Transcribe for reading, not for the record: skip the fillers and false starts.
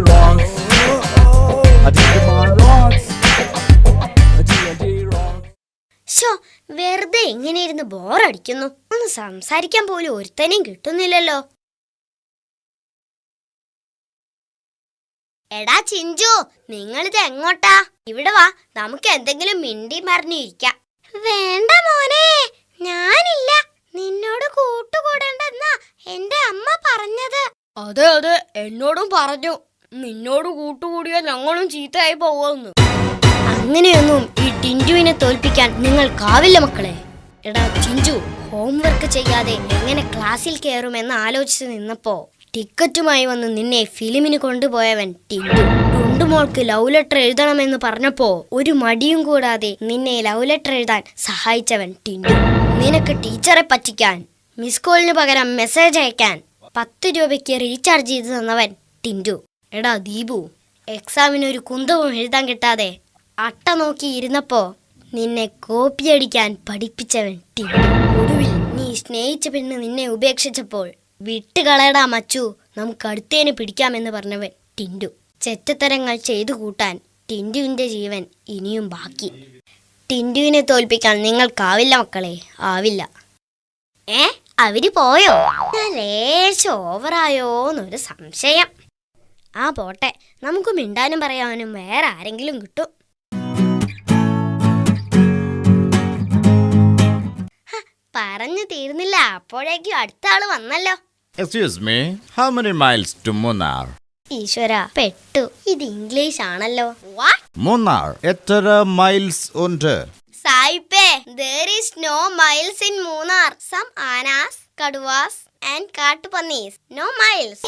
rocks. A Digimon rocks. A TNT rocks. ശോ, വെറുതെ ഇങ്ങനെ ഇരുന്ന് ബോറടിക്കുന്നു. ഒന്ന് സംസാരിക്കാൻ പോലും ഒരുത്തനെയും കിട്ടുന്നില്ലല്ലോ. എടാ ചിഞ്ചു, നിങ്ങളിത് എങ്ങോട്ടാ? ഇവിടെ വാ, നമുക്ക് എന്തെങ്കിലും മിണ്ടി മറിഞ്ഞിരിക്കാം. വേണ്ട മോനെ, ഞാനില്ല. നിന്നോട് കൂട്ടുകൂടണ്ടെന്നാ എന്റെ അമ്മ പറഞ്ഞത്. അതെ അതെ, എന്നോടും പറഞ്ഞു. നിന്നോട് കൂട്ടുകൂടിയാൽ ഞങ്ങളും ചീത്തയായി പോവുമെന്ന്. അങ്ങനെയൊന്നും ഈ ടിൻറ്റുവിനെ തോൽപ്പിക്കാൻ നിങ്ങൾക്കാവില്ല മക്കളെ. എടാ ചിഞ്ചു, ഹോംവർക്ക് ചെയ്യാതെ എങ്ങനെ ക്ലാസ്സിൽ കയറുമെന്ന് ആലോചിച്ച് നിന്നപ്പോ ടിക്കറ്റുമായി വന്ന് നിന്നെ ഫിലിമിന് കൊണ്ടുപോയവൻ ടിൻറ്റു. ടുണ്ടുമോൾക്ക് ലവ് ലെറ്റർ എഴുതണമെന്ന് പറഞ്ഞപ്പോ ഒരു മടിയും കൂടാതെ നിന്നെ ലവ് ലെറ്റർ എഴുതാൻ സഹായിച്ചവൻ ടിൻറ്റു. നിനക്ക് ടീച്ചറെ പറ്റിക്കാൻ, മിസ് കോളിന് പകരം മെസ്സേജ് അയക്കാൻ 10 രൂപയ്ക്ക് റീചാർജ് ചെയ്ത് തന്നവൻ ടിൻറ്റു. എടാ ദീപു, എക്സാമിനൊരു കുന്തവും എഴുതാൻ കിട്ടാതെ അട്ട നോക്കി ഇരുന്നപ്പോ നിന്നെ കോപ്പിയടിക്കാൻ പഠിപ്പിച്ചവൻ ടിൻറ്റു. ഒടുവിൽ നീ സ്നേഹിച്ച പെണ്ണ് നിന്നെ ഉപേക്ഷിച്ചപ്പോൾ വിട്ടുകളയടാ മച്ചു, നമുക്ക് അടുത്തേന് പിടിക്കാമെന്ന് പറഞ്ഞവൻ ടിൻറ്റു. ചെറ്റത്തരങ്ങൾ ചെയ്തു കൂട്ടാൻ ടിൻറ്റുവിന്റെ ജീവൻ ഇനിയും ബാക്കി. ടിൻറ്റുവിനെ തോൽപ്പിക്കാൻ നിങ്ങൾക്കാവില്ല മക്കളെ, ആവില്ല. അവര് പോയോ? ഞാൻ ലേശം ഓവറായോന്നൊരു സംശയം. ആ പോട്ടെ, നമുക്ക് മിണ്ടാനും പറയാനും വേറെ ആരെങ്കിലും കിട്ടും. പറഞ്ഞു തീർന്നില്ല, അപ്പോഴേക്കും അടുത്ത ആള് വന്നല്ലോ. Excuse me, how many miles to Munnar? ഈശ്വര, പെട്ടു. ഇത് ഇംഗ്ലീഷ് ആണല്ലോ. Munnar, എത്ര മൈൽസ് ഉണ്ട്? സായിപ്പേ, there is no miles in Munnar. Some anas, kaduvas and കാട്ടുപന്നീസ്. No miles.